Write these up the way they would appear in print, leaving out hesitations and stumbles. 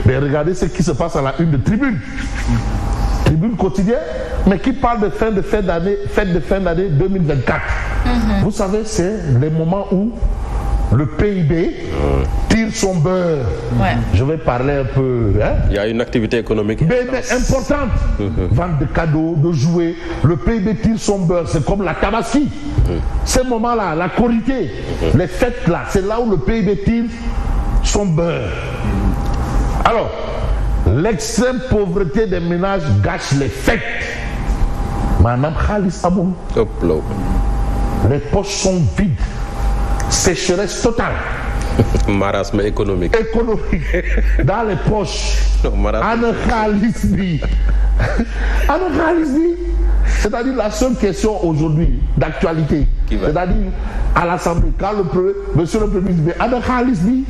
Mais regardez ce qui se passe à la une de Tribune. Tribune quotidienne, mais qui parle de fête de fin d'année 2024. Vous savez, c'est les moments où le PIB tire son beurre. Ouais. Je vais parler un peu. Hein? Il y a une activité économique mais importante. Vente de cadeaux, de jouets. Le PIB tire son beurre. C'est comme la tabaski. Ces moments-là, la corité, les fêtes-là, c'est là où le PIB tire son beurre. Alors, l'extrême pauvreté des ménages gâche les fêtes. Madame Khalis Aboum. Les poches sont vides. Sécheresse totale. Marasme économique. Dans les poches. Anna Khalis. C'est-à-dire la seule question aujourd'hui d'actualité. C'est-à-dire à l'Assemblée, quand monsieur le Premier ministre dit Anna Khalis.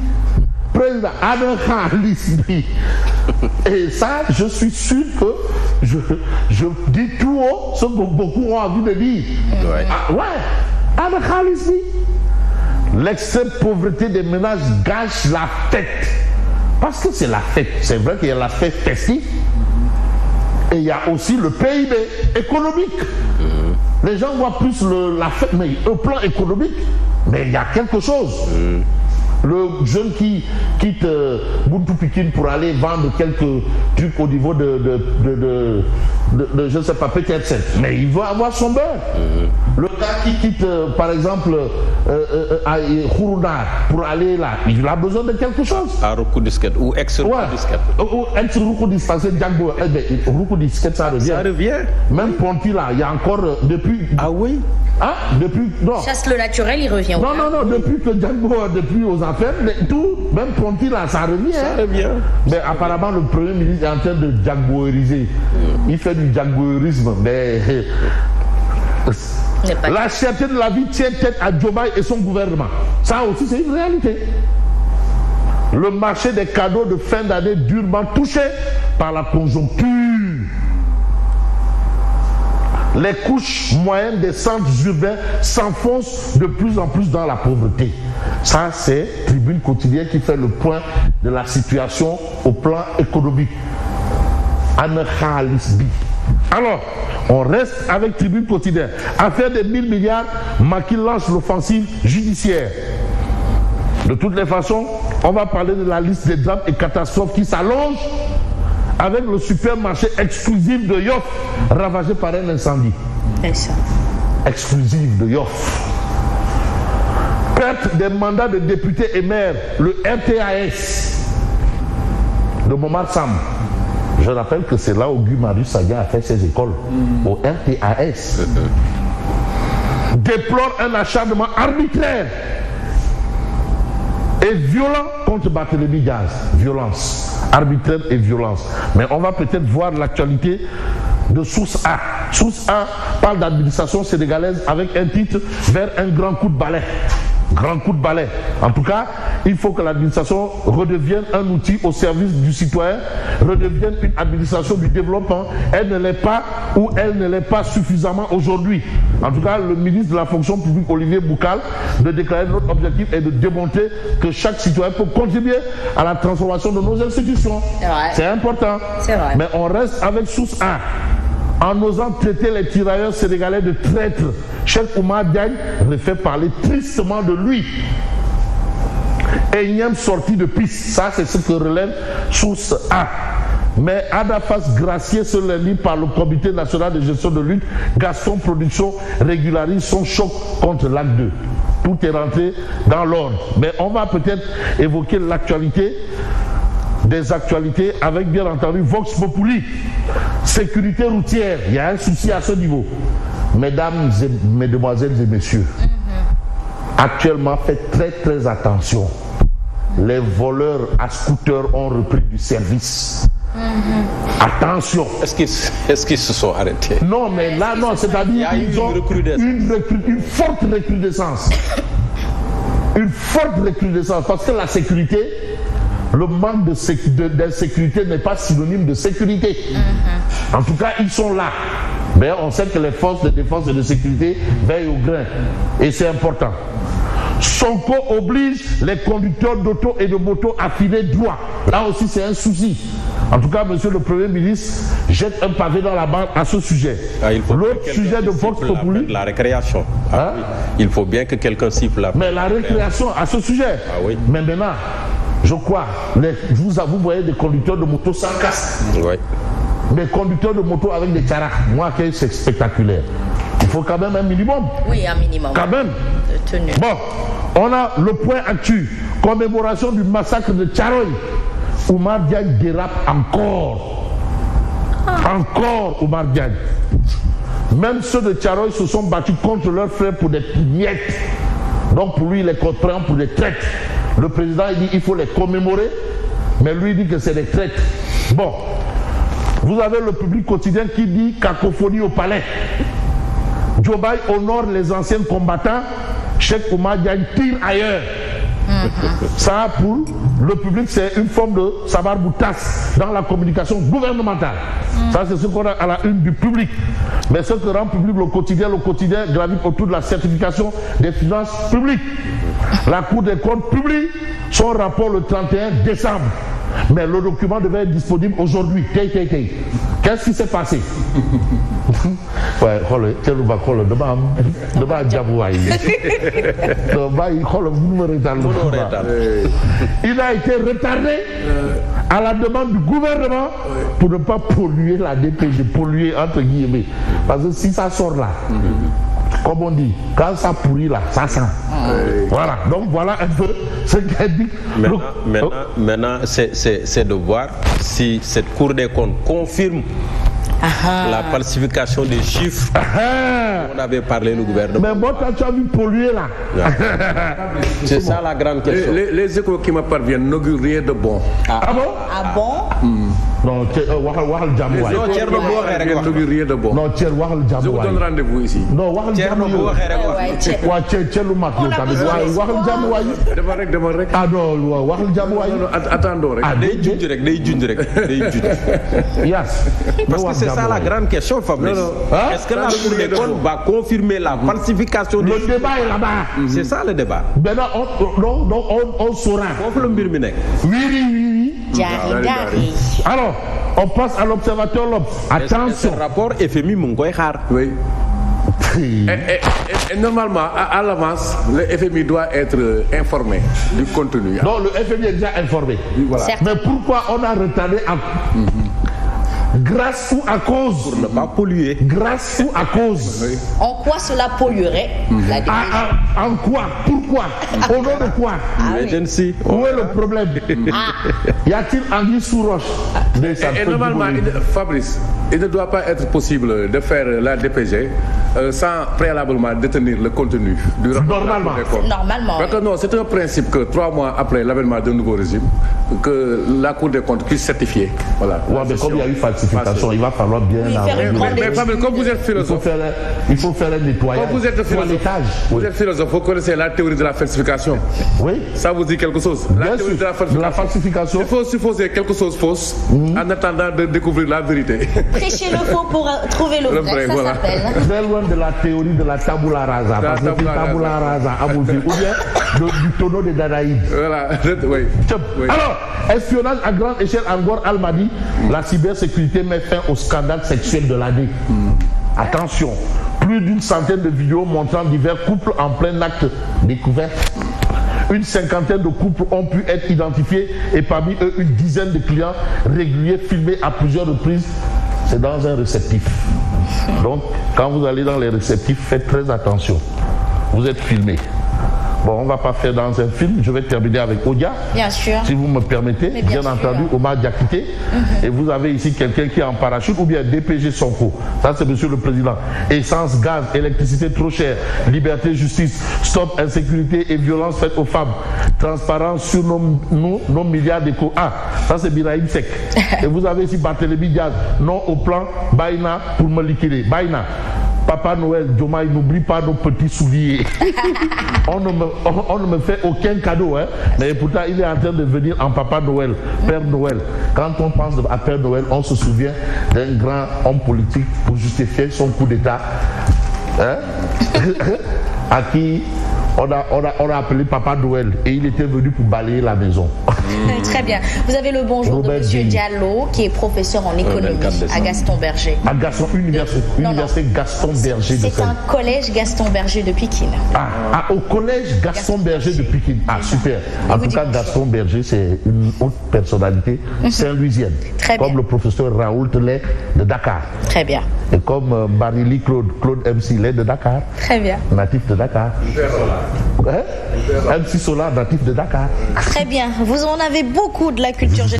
Président Anna Khalis. Et ça, je suis sûr que je dis tout haut ce que beaucoup ont envie de dire. Ouais. Ah, ouais. Anna Khalis. L'extrême pauvreté des ménages gâche la fête. Parce que c'est la fête. C'est vrai qu'il y a l'aspect festif. Et il y a aussi le PIB économique. Les gens voient plus la fête, mais au plan économique, mais il y a quelque chose. Le jeune qui quitte Buntu Pikin pour aller vendre quelques trucs au niveau de je ne sais pas, peut-être, mais il va avoir son beurre. Le gars qui quitte, par exemple, Khourouna pour aller là, il a besoin de quelque chose. À Roukou-Disquette ou ex-Roukou-Disquette. Ou ex-Roukou-Disquette, c'est Django. Roukou-Disquette, ça revient. Ça revient. Même Ponty là, il y a encore depuis. Ah oui? Hein? Depuis. Non. Chasse le naturel, il revient. Non, depuis que Django, depuis aux affaires, tout, même Ponty là, ça revient. Ça revient. Mais apparemment, le Premier ministre est en train de djangoériser. Il fait du djangoérisme, mais. La cherté de la vie tient tête à Diomaye et son gouvernement. Ça aussi, c'est une réalité. Le marché des cadeaux de fin d'année durement touché par la conjoncture. Les couches moyennes des centres urbains s'enfoncent de plus en plus dans la pauvreté. Ça, c'est Tribune quotidienne qui fait le point de la situation au plan économique. Anna Khalis. Alors, on reste avec Tribune quotidienne. Affaire des 1000 milliards, Macky lance l'offensive judiciaire. De toutes les façons, on va parler de la liste des drames et catastrophes qui s'allonge avec le supermarché exclusif de Yoff ravagé par un incendie. Exclusif de Yoff. Perte des mandats de députés et maires, le RTAS de Momar Sam. Je rappelle que c'est là où Guy Marius Sagna a fait ses écoles, au RTAS. Déplore un acharnement arbitraire et violent contre Barthélémy Diaz. Violence, arbitraire et violence. Mais on va peut-être voir l'actualité de Source A. Source A parle d'administration sénégalaise avec un titre vers un grand coup de balai. Grand coup de balai. En tout cas, il faut que l'administration redevienne un outil au service du citoyen, redevienne une administration du développement. Elle ne l'est pas ou elle ne l'est pas suffisamment aujourd'hui. En tout cas, le ministre de la fonction publique, Olivier Boukal, de déclarer notre objectif est de démontrer que chaque citoyen peut contribuer à la transformation de nos institutions. C'est important. C'est vrai. Mais on reste avec Source A. En osant traiter les tirailleurs sénégalais de traîtres, Cheikh Oumar Diagne refait parler tristement de lui. Énième sortie de piste, ça c'est ce que relève Source A. Mais Adafas gracié ce lundi par le Comité national de gestion de lutte, Gaston Production régularise son choc contre l'Acte 2. Tout est rentré dans l'ordre. Mais on va peut-être évoquer l'actualité, des actualités avec bien entendu Vox Populi. Sécurité routière, il y a un souci à ce niveau. Mesdames et mesdemoiselles et messieurs, actuellement faites très très attention. Les voleurs à scooter ont repris du service. Attention. Est-ce qu'ils se sont arrêtés? Non, mais là, non, c'est-à-dire qu'ils ont une forte recrudescence. Une forte recrudescence. Parce que la sécurité, le manque d'insécurité n'est pas synonyme de sécurité. En tout cas, ils sont là. Mais on sait que les forces de défense et de sécurité veillent au grain. Et c'est important. Sonko oblige les conducteurs d'auto et de moto à filer droit. Là aussi, c'est un souci. En tout cas, monsieur le Premier ministre jette un pavé dans la barre à ce sujet. L'autre sujet de Vox Populi, la récréation. Hein? Oui. Il faut bien que quelqu'un siffle la. Mais la récréation à ce sujet. Oui. Mais maintenant, je crois, vous voyez des conducteurs de moto sans casque. Oui. Des conducteurs de moto avec des tcharas. Moi, c'est spectaculaire. Il faut quand même un minimum. Oui, un minimum. Quand même. De tenue. Bon, on a le point actu. Commémoration du massacre de Tcharoy. Oumar Diagne dérape encore. Encore Oumar Diagne. Même ceux de Tcharoy se sont battus contre leurs frères pour des miettes. Donc pour lui, il les comprend pour des traites. Le président, il dit qu'il faut les commémorer, mais lui, il dit que c'est des traites. Bon, vous avez le Public Quotidien qui dit cacophonie au palais. Diomaye honore les anciens combattants, Cheikh Oumar Diagne tire ailleurs. Ça, pour le public, c'est une forme de sabar-boutasse dans la communication gouvernementale. Ça, c'est ce qu'on a à la une du public. Mais ce que rend public le quotidien gravite autour de la certification des finances publiques. La Cour des comptes publie son rapport le 31 décembre. Mais le document devait être disponible aujourd'hui. Qu'est-ce qui s'est passé? Il a été retardé à la demande du gouvernement pour ne pas polluer la DPG, polluer entre guillemets. Parce que si ça sort là, comme on dit, quand ça pourrit là, ça sent. Voilà, donc voilà un peu ce qu'elle dit. Maintenant c'est de voir si cette Cour des comptes confirme la falsification des chiffres dont on avait parlé le gouvernement. Mais bon, tu as vu polluer là. C'est ça la grande question. Les échos qui me parviennent n'augurent rien de bon. Ah bon? Ah bon? Non, waxal jàmm waay. Non, Thierno bu waxee rek n'augure rien de bon. Non, Thierno waxal jàmm waay. Je vous donne rendez-vous ici. Non, waxal jàmm bu waxee rek waa Thierno lu mag yow tamit waxal jàmm waay. Dama rek. Ah non, waxal jàmm waay. Attendons rek. day junj rek. Yes. Parce que c'est ça la grande question, Fabrice. Est-ce que la Cour des comptes va confirmer la falsification des chiffres? Le débat est là-bas. C'est ça le débat. Maintenant, on saura. Foofu la mbir mi nekk. Oui. Jari. Alors, on passe à l'observateur L'Obs. Attention. Ce rapport FMI mu ngi koy xaar. Oui. Et normalement, à l'avance, le FMI doit être informé du contenu. Non, le FMI est déjà informé. Voilà. Mais pourquoi on a retardé grâce ou à cause? Pour ne pas polluer. Grâce ou à cause? Oui. En quoi cela polluerait la DPG? En quoi? Pourquoi? Au nom de quoi? Emergency. Où est le problème? Y a-t-il anguille sous roche? Et normalement, Fabrice, il ne doit pas être possible de faire la DPG sans préalablement détenir le contenu du rapport. Normalement. Parce que non, c'est un principe que 3 mois après l'avènement d'un nouveau régime, que la Cour des comptes puisse certifier. Voilà. Ouais, mais comme il y a eu falsification, il va falloir bien Mais Fabrice, comme vous êtes philosophe, il faut faire un nettoyage. Comme vous êtes philosophe, vous connaissez la théorie de la falsification. Oui. Ça vous dit quelque chose? La théorie de la falsification. Il faut supposer quelque chose de fausse en attendant de découvrir la vérité. Prêcher le faux pour trouver le vrai, ça voilà. s'appelle. Très loin de la théorie de la tabula rasa. Parce que tabula rasa, ou bien du tonneau de Dadaïde. Voilà, oui. Alors, espionnage à grande échelle en Ngor Almadi, la cybersécurité met fin au scandale sexuel de l'année. Attention, plus d'une centaine de vidéos montrant divers couples en plein acte découvert. Une cinquantaine de couples ont pu être identifiés et parmi eux une dizaine de clients réguliers filmés à plusieurs reprises. C'est dans un réceptif. Donc, quand vous allez dans les réceptifs, faites très attention. Vous êtes filmé. Bon, on ne va pas faire dans un film. Je vais terminer avec Odia. Bien sûr. Si vous me permettez. Mais bien entendu, Omar Diakité. Et vous avez ici quelqu'un qui est en parachute ou bien DPG Sonko. Ça, c'est monsieur le président. Essence, gaz, électricité trop chère. Liberté, justice. Stop, insécurité et violence faites aux femmes. Transparence sur nos milliards d'échos. Ah, ça, c'est Biraïm Sek. Et vous avez ici Barthélémy Diaz. Non au plan Baïna pour me liquider. Baïna. Papa Noël, Diomaye, n'oublie pas nos petits souliers. On ne me fait aucun cadeau, hein, mais pourtant il est en train de venir en Papa Noël, Père Noël. Quand on pense à Père Noël, on se souvient d'un grand homme politique pour justifier son coup d'État, hein, à qui On a appelé Papa Noël et il était venu pour balayer la maison. Très bien. Vous avez le bonjour de Monsieur Diallo, qui est professeur en économie à Gaston Berger. À Université Gaston Berger de C'est un collège Gaston Berger de Pikine. Au collège Gaston Berger de Pikine. Super. En tout cas, Gaston Berger, c'est une haute personnalité saint-louisienne. Comme le professeur Raoult Lay de Dakar. Très bien. Et comme Barili Claude MC Lay de Dakar. Très bien. Natif de Dakar. MC Solar, natif de Dakar. Très bien. Vous en avez beaucoup de la culture générale.